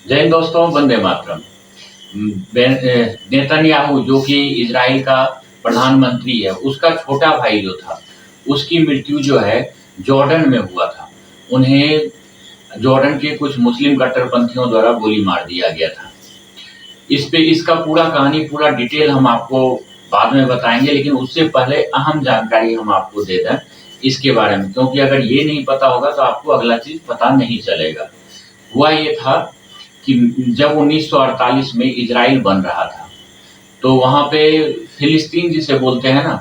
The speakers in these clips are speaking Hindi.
जय हिंद दोस्तों, वंदे मातरम। नेतन्याहू जो कि इजराइल का प्रधानमंत्री है, उसका छोटा भाई जो था, उसकी मृत्यु जो है जॉर्डन में हुआ था। उन्हें जॉर्डन के कुछ मुस्लिम कट्टरपंथियों द्वारा गोली मार दिया गया था। इस पे इसका पूरा कहानी, पूरा डिटेल हम आपको बाद में बताएंगे, लेकिन उससे पहले अहम जानकारी हम आपको दे दें इसके बारे में, क्योंकि अगर ये नहीं पता होगा तो आपको अगला चीज पता नहीं चलेगा। हुआ ये था कि जब 1948 में इजराइल बन रहा था, तो वहां पे फिलिस्तीन जिसे बोलते हैं ना,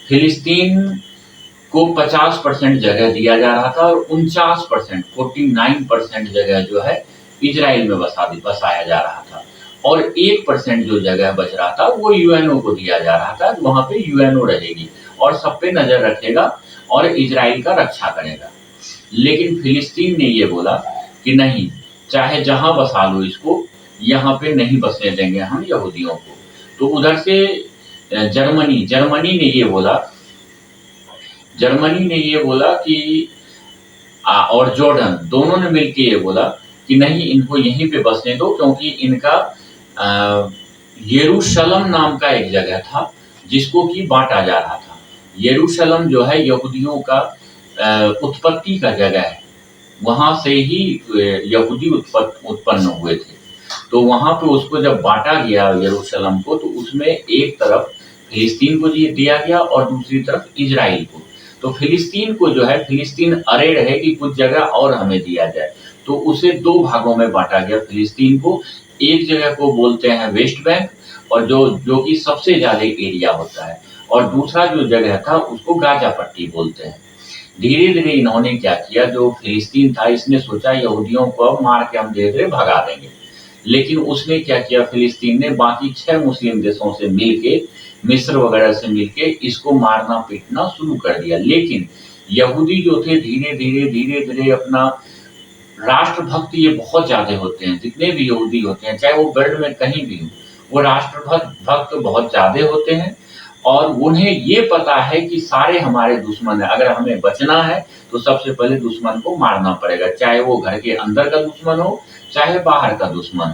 फिलिस्तीन को 50% जगह दिया जा रहा था और 49%, 49% जगह जो है इजराइल में बसाया जा रहा था। और 1% जो जगह बच रहा था वो यूएनओ को दिया जा रहा था। वहां पे यूएनओ रहेगी और सब पे नजर रखेगा और इजराइल का रक्षा करेगा। लेकिन फिलिस्तीन ने ये बोला कि नहीं, चाहे जहां बसा लो इसको, यहाँ पे नहीं बसने देंगे हम यहूदियों को। तो उधर से जर्मनी ने ये बोला कि और जॉर्डन दोनों ने मिलकर ये बोला कि नहीं, इनको यहीं पे बसने दो, क्योंकि इनका यरूशलम नाम का एक जगह था जिसको कि बांटा जा रहा था। यरूशलम जो है यहूदियों का उत्पत्ति का जगह है, वहां से ही यहूदी उत्पन्न हुए थे। तो वहां पे उसको जब बांटा गया यरूशलम को, तो उसमें एक तरफ फिलिस्तीन को दिया गया और दूसरी तरफ इजराइल को। तो फिलिस्तीन को जो है, फिलिस्तीन अड़े रहे कि कुछ जगह और हमें दिया जाए, तो उसे दो भागों में बांटा गया फिलिस्तीन को। एक जगह को बोलते हैं वेस्ट बैंक, और जो कि सबसे ज्यादा एरिया होता है, और दूसरा जो जगह था उसको गाजा पट्टी बोलते हैं। धीरे धीरे इन्होंने क्या किया, जो फिलिस्तीन था इसने सोचा यहूदियों को अब मार के हम धीरे धीरे भगा देंगे। लेकिन उसने क्या किया, फिलिस्तीन ने बाकी 6 मुस्लिम देशों से मिलके, मिस्र वगैरह से मिलके इसको मारना पीटना शुरू कर दिया। लेकिन यहूदी जो थे धीरे धीरे अपना राष्ट्रभक्त, ये बहुत ज्यादा होते हैं, जितने भी यहूदी होते हैं चाहे वो वर्ल्ड में कहीं भी हो, वो राष्ट्रभक्त बहुत ज्यादा होते हैं। और उन्हें ये पता है कि सारे हमारे दुश्मन है, अगर हमें बचना है तो सबसे पहले दुश्मन को मारना पड़ेगा, चाहे वो घर के अंदर का दुश्मन हो चाहे बाहर का दुश्मन हो।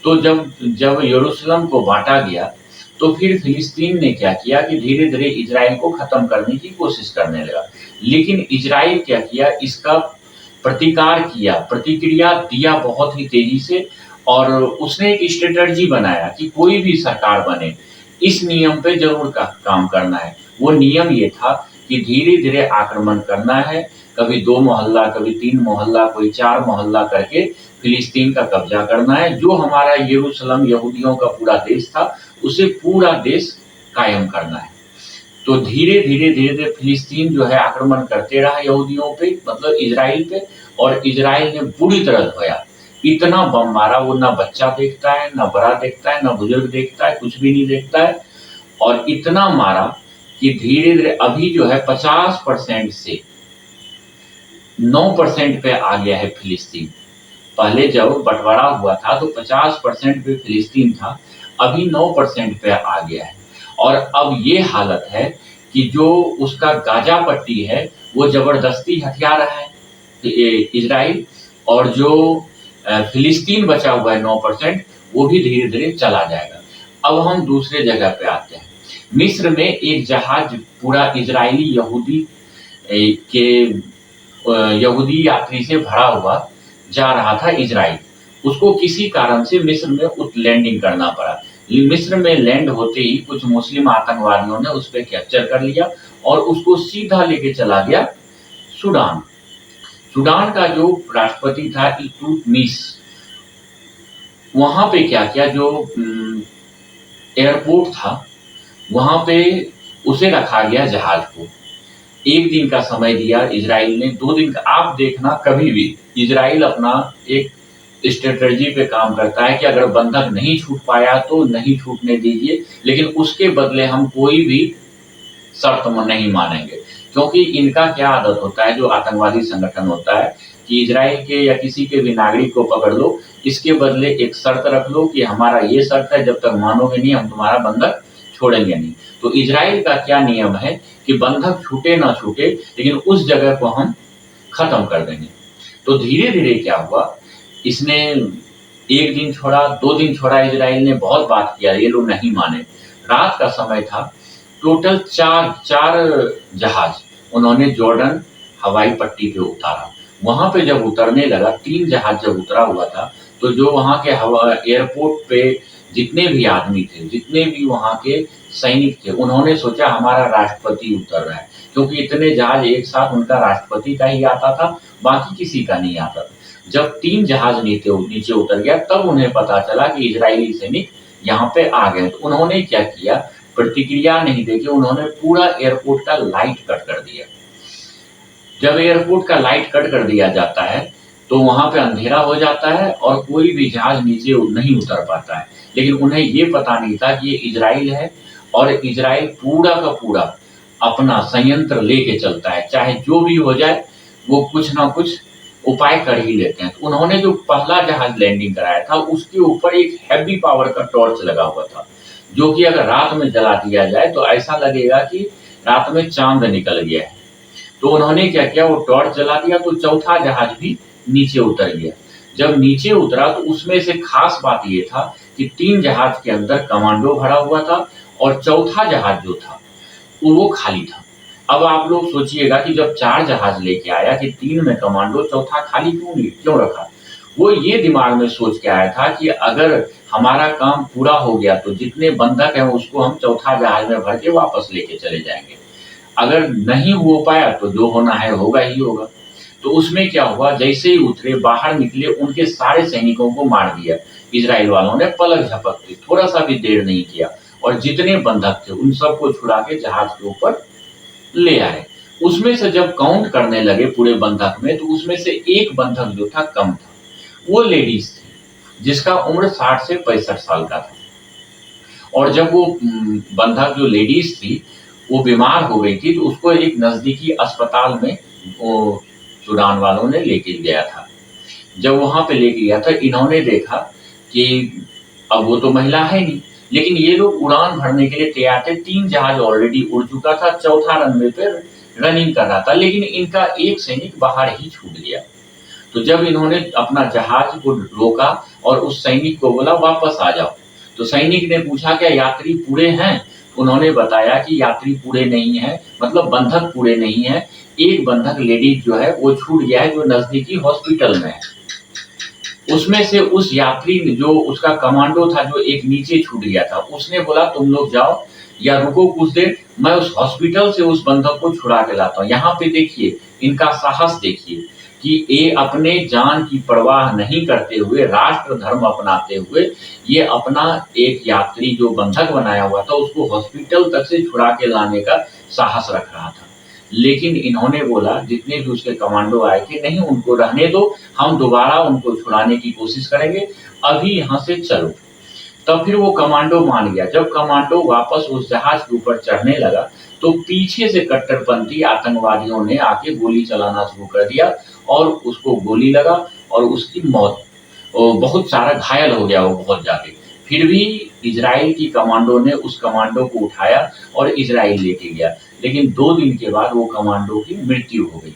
तो जब यरूशलेम को बांटा गया, तो फिर फिलिस्तीन ने क्या किया कि धीरे धीरे इजराइल को खत्म करने की कोशिश करने लगा। लेकिन इजराइल क्या किया, इसका प्रतिकार किया, प्रतिक्रिया दिया बहुत ही तेजी से। और उसने एक स्ट्रेटजी बनाया कि कोई भी सरकार बने, इस नियम पे जरूर काम करना है। वो नियम ये था कि धीरे धीरे आक्रमण करना है, कभी 2 मोहल्ला, कभी 3 मोहल्ला, कोई 4 मोहल्ला करके फिलिस्तीन का कब्जा करना है। जो हमारा यरूशलेम यहूदियों का पूरा देश था, उसे पूरा देश कायम करना है। तो धीरे धीरे फिलिस्तीन जो है आक्रमण करते रहा यहूदियों पे, मतलब इजराइल पे। और इजराइल ने बुरी तरह धोया, इतना बम मारा, वो ना बच्चा देखता है, ना बड़ा देखता है, ना बुजुर्ग देखता है, कुछ भी नहीं देखता है। और इतना मारा कि धीरे धीरे अभी जो है 50% से 9% पे आ गया है फिलिस्तीन। पहले जब बंटवारा हुआ था तो 50% पे फिलिस्तीन था, अभी 9% पे आ गया है। और अब ये हालत है कि जो उसका गाजा पट्टी है वो जबरदस्ती हथिया रहा है इजराइल, और जो फिलिस्तीन बचा हुआ है 9%, वो भी धीरे धीरे चला जाएगा। अब हम दूसरे जगह पे आते हैं। मिस्र में एक जहाज पूरा इजरायली यहूदी यात्री से भरा हुआ जा रहा था इजराइल। उसको किसी कारण से मिस्र में लैंडिंग करना पड़ा। मिस्र में लैंड होते ही कुछ मुस्लिम आतंकवादियों ने उस पर कैप्चर कर लिया और उसको सीधा लेके चला गया सूडान। सूडान का जो राष्ट्रपति था इल्तुतमिश, वहां पे क्या किया, जो एयरपोर्ट था वहां पे उसे रखा गया जहाज को। 1 दिन का समय दिया इजराइल ने, 2 दिन का। आप देखना, कभी भी इजराइल अपना एक स्ट्रेटजी पे काम करता है कि अगर बंधक नहीं छूट पाया तो नहीं छूटने दीजिए, लेकिन उसके बदले हम कोई भी शर्त नहीं मानेंगे। क्योंकि इनका क्या आदत होता है, जो आतंकवादी संगठन होता है, कि इजराइल के या किसी के भी नागरिक को पकड़ लो, इसके बदले एक शर्त रख लो कि हमारा ये शर्त है, जब तक मानोगे नहीं हम तुम्हारा बंधक छोड़ेंगे नहीं। तो इजराइल का क्या नियम है कि बंधक छूटे ना छूटे, लेकिन उस जगह को हम खत्म कर देंगे। तो धीरे धीरे क्या हुआ, इसने 1 दिन छोड़ा, 2 दिन छोड़ा, इज़राइल ने बहुत बात किया, ये लोग नहीं माने। रात का समय था, टोटल 4 जहाज उन्होंने जॉर्डन हवाई पट्टी पे उतारा। वहाँ पे जब उतरने लगा, 3 जहाज जब उतरा हुआ था, तो जो वहाँ के एयरपोर्ट पे जितने भी आदमी थे, जितने भी वहाँ के सैनिक थे, उन्होंने सोचा हमारा राष्ट्रपति उतर रहा है, क्योंकि इतने जहाज एक साथ उनका राष्ट्रपति का ही आता था, बाकी किसी का नहीं आता था। जब 3 जहाज नीचे उतर गया, तब उन्हें पता चला कि इजरायली सैनिक यहाँ पे आ गए। तो उन्होंने क्या किया, प्रतिक्रिया नहीं देखी, उन्होंने पूरा एयरपोर्ट का लाइट कट कर दिया। जब एयरपोर्ट का लाइट कट कर दिया जाता है, तो वहाँ पे अंधेरा हो जाता है और कोई भी जहाज नीचे नहीं उतर पाता है। लेकिन उन्हें ये पता नहीं था कि ये इजराइल है और इजराइल पूरा का पूरा अपना संयंत्र लेके चलता है, चाहे जो भी हो जाए वो कुछ ना कुछ उपाय कर ही लेते हैं। तो उन्होंने जो पहला जहाज लैंडिंग कराया था, उसके ऊपर एक हैवी पावर का टॉर्च लगा हुआ था, जो कि अगर रात में जला दिया जाए तो ऐसा लगेगा कि रात में चांद निकल गया है। तो उन्होंने क्या किया, वो टॉर्च जला दिया, तो चौथा जहाज भी नीचे उतर गया। जब नीचे उतरा तो उसमें से खास बात ये था कि 3 जहाज के अंदर कमांडो भरा हुआ था और चौथा जहाज जो था वो खाली था। अब आप लोग सोचिएगा कि जब 4 जहाज लेके आया कि 3 में कमांडो, चौथा खाली क्यों रखा? वो ये दिमाग में सोच के आया था कि अगर हमारा काम पूरा हो गया तो जितने बंधक हैं उसको हम चौथा जहाज में भर के वापस लेके चले जाएंगे। अगर नहीं हो पाया तो जो होना है होगा ही होगा। तो उसमें क्या हुआ, जैसे ही उतरे, बाहर निकले, उनके सारे सैनिकों को मार दिया। इजराइल वालों ने पलक झपकते थोड़ा सा भी देर नहीं किया और जितने बंधक थे उन सबको छुड़ा के जहाज के ऊपर ले आए। उसमें से जब काउंट करने लगे पूरे बंधक में, तो उसमें से एक बंधक जो था कम था, वो लेडीज थी जिसका उम्र 60 से 65 साल का था। और जब वो बंधक जो लेडीज थी वो बीमार हो गई थी, तो उसको एक नजदीकी अस्पताल में वो सूडान वालों ने लेके गया था। जब वहां पे लेके गया था, इन्होंने देखा कि अब वो तो महिला है नहीं, लेकिन ये लोग उड़ान भरने के लिए तैयार थे। 3 जहाज ऑलरेडी उड़ चुका था, चौथा रनवे पे रनिंग कर रहा था, लेकिन इनका एक सैनिक बाहर ही छूट गया। तो जब इन्होंने अपना जहाज को रोका और उस सैनिक को बोला वापस आ जाओ, तो सैनिक ने पूछा क्या यात्री पूरे हैं? उन्होंने बताया कि यात्री पूरे नहीं है, मतलब बंधक पूरे नहीं है। एक बंधक लेडीज जो है वो छूट गया है, जो नजदीकी हॉस्पिटल में है। उसमें से उस यात्री ने, जो उसका कमांडो था जो एक नीचे छूट गया था, उसने बोला तुम लोग जाओ या रुको कुछ देर, मैं उस हॉस्पिटल से उस बंधक को छुड़ा के लाता हूँ। यहाँ पे देखिए इनका साहस देखिए कि ये अपने जान की परवाह नहीं करते हुए, राष्ट्र धर्म अपनाते हुए, ये अपना एक यात्री जो बंधक बनाया हुआ था उसको हॉस्पिटल तक से छुड़ा के लाने का साहस रख रहा था। लेकिन इन्होंने बोला, जितने भी उसके कमांडो आए थे, नहीं उनको रहने दो, हम दोबारा उनको छुड़ाने की कोशिश करेंगे, अभी यहाँ से चलो। तब फिर वो कमांडो मान गया। जब कमांडो वापस उस जहाज के ऊपर चढ़ने लगा, तो पीछे से कट्टरपंथी आतंकवादियों ने आके गोली चलाना शुरू कर दिया और उसको गोली लगा और उसकी मौत, बहुत सारा घायल हो गया वो बहुत ज्यादा। फिर भी इजराइल की कमांडो ने उस कमांडो को उठाया और इजराइल लेके गया, लेकिन 2 दिन के बाद वो कमांडो की मृत्यु हो गई।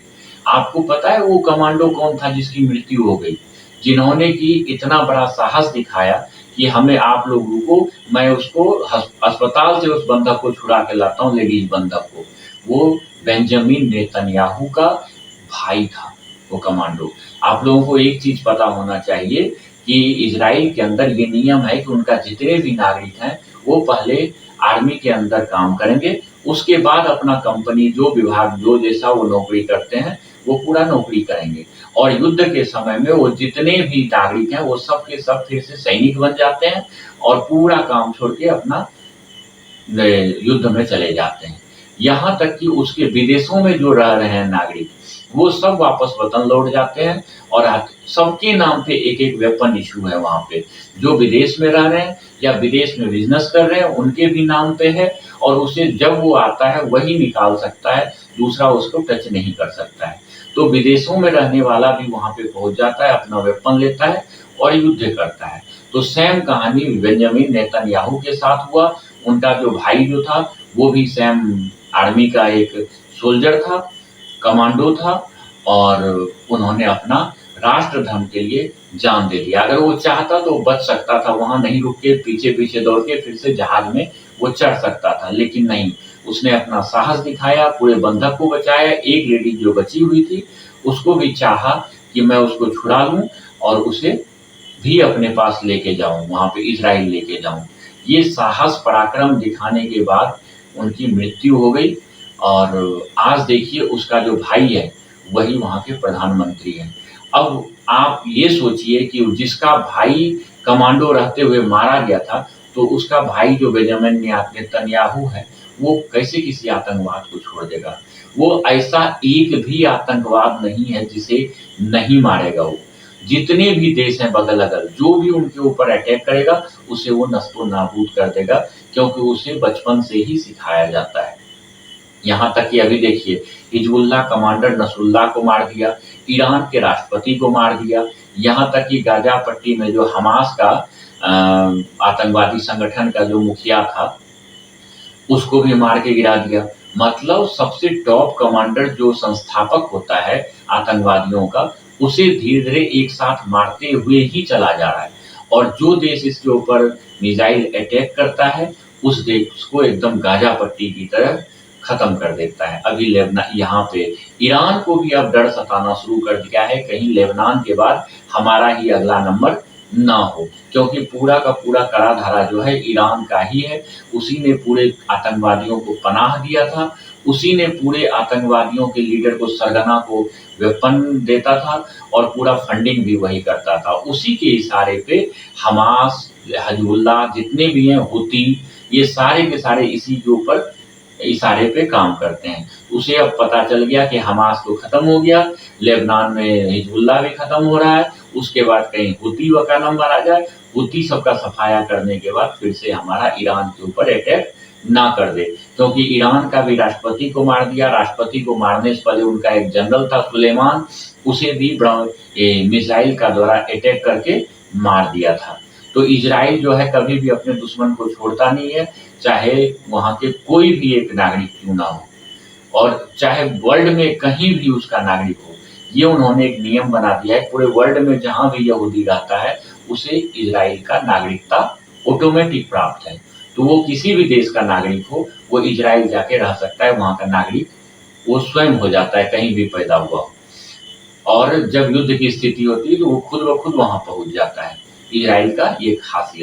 आपको पता है वो कमांडो कौन था जिसकी मृत्यु हो गई? जिन्होंने की इतना बड़ा साहस दिखाया कि हमें आप लोग रुको, मैं उसको अस्पताल से उस बंधक को छुड़ा के लाता हूँ, लेडीज बंधक को। वो बेंजामिन नेतन्याहू का भाई था वो कमांडो। आप लोगों को एक चीज पता होना चाहिए कि इजराइल के अंदर ये नियम है कि उनका जितने भी नागरिक हैं वो पहले आर्मी के अंदर काम करेंगे, उसके बाद अपना कंपनी जो विभाग जो जैसा वो नौकरी करते हैं वो पूरा नौकरी करेंगे। और युद्ध के समय में वो जितने भी नागरिक हैं वो सब के सब फिर से सैनिक बन जाते हैं और पूरा काम छोड़ के अपना युद्ध में चले जाते हैं। यहाँ तक कि उसके विदेशों में जो रह रहे हैं नागरिक, वो सब वापस वतन लौट जाते हैं और सबके नाम पे एक एक वेपन इशू है वहां पे। जो विदेश में रह रहे हैं या विदेश में बिजनेस कर रहे हैं उनके भी नाम पे है, और उसे जब वो आता है वही निकाल सकता है, दूसरा उसको टच नहीं कर सकता है। तो विदेशों में रहने वाला भी वहां पे पहुंच जाता है, अपना वेपन लेता है और युद्ध करता है। तो सेम कहानी बेंजामिन नेतन्याहू के साथ हुआ। उनका जो भाई जो था वो भी सेम आर्मी का एक सोल्जर था, कमांडो था, और उन्होंने अपना राष्ट्र धर्म के लिए जान दे दिया। अगर वो चाहता तो बच सकता था, वहां नहीं रुक के पीछे-पीछे दौड़ के फिर से जहाज में वो चढ़ सकता था, लेकिन नहीं, उसने अपना साहस दिखाया, पूरे बंधक को बचाया। एक लेडी जो बची हुई थी, उसको भी चाहा कि मैं उसको छुड़ा लूँ और उसे भी अपने पास लेके जाऊँ, वहाँ पे इज़राइल लेके जाऊँ। ये साहस पराक्रम दिखाने के बाद उनकी मृत्यु हो गई और आज देखिए उसका जो भाई है, वही वहाँ के प्रधानमंत्री हैं। अब आप ये सोचिए कि जिसका भाई कमांडो रहते हुए मारा गया था, तो उसका भाई जो बेंजामिन नेतन्याहू है, वो कैसे किसी आतंकवाद को छोड़ देगा? वो ऐसा एक भी आतंकवाद नहीं है जिसे नहीं मारेगा वो। जितने भी देश हैं बगल-अगल, जो भी उनके ऊपर अटैक करेगा, उसे वो नस्तो-नाबूद कर देगा, क्योंकि उसे बचपन से ही सिखाया जाता है। यहाँ तक कि अभी देखिए, हिजबुल्लाह कमांडर नसरुल्लाह को मार दिया, ईरान के राष्ट्रपति को मार दिया, यहाँ तक कि गाज़ा पट्टी में जो हमास का आतंकवादी संगठन का जो मुखिया था, उसको भी मार के गिरा दिया। मतलब सबसे टॉप कमांडर जो संस्थापक होता है आतंकवादियों का, उसे धीरे-धीरे एक साथ मारते हुए ही चला जा रहा है और जो देश इसके ऊपर मिसाइल अटैक करता है, उस देश को एकदम गाज़ा पट्टी की तरह खत्म कर देता है। अभी यहाँ पे ईरान को भी अब डर सताना शुरू कर दिया है, कहीं लेबनान के बाद हमारा ही अगला नंबर ना हो, क्योंकि पूरा का पूरा कड़ा धारा जो है ईरान का ही है। उसी ने पूरे आतंकवादियों को पनाह दिया था, उसी ने पूरे आतंकवादियों के लीडर को सरगना को वेपन देता था और पूरा फंडिंग भी वही करता था। उसी के इशारे पे हमास, हिजबुल्लाह जितने भी हैं, हुती, ये सारे के सारे इसी के ऊपर इशारे पे काम करते हैं। उसे अब पता चल गया कि हमास तो खत्म हो गया, लेबनान में हिजबुल्लाह भी खत्म हो रहा है, उसके बाद कहीं हुती का नंबर आ जाए, हुती सबका सफाया करने के बाद फिर से हमारा ईरान के ऊपर अटैक ना कर दे, क्योंकि ईरान का भी राष्ट्रपति को मार दिया। राष्ट्रपति को मारने से पहले उनका एक जनरल था सुलेमान, उसे भी मिसाइल का द्वारा अटैक करके मार दिया था। तो इजराइल जो है कभी भी अपने दुश्मन को छोड़ता नहीं है, चाहे वहाँ के कोई भी एक नागरिक क्यों ना हो और चाहे वर्ल्ड में कहीं भी उसका नागरिक हो। ये उन्होंने एक नियम बना दिया है, पूरे वर्ल्ड में जहाँ भी यहूदी रहता है, उसे इजराइल का नागरिकता ऑटोमेटिक प्राप्त है। तो वो किसी भी देश का नागरिक हो, वो इजराइल जाके रह सकता है, वहाँ का नागरिक वो स्वयं हो जाता है, कहीं भी पैदा हुआ हो। और जब युद्ध की स्थिति होती है, तो वो खुद ब खुद वहाँ पहुँच जाता है। इजराइल का ये खासियत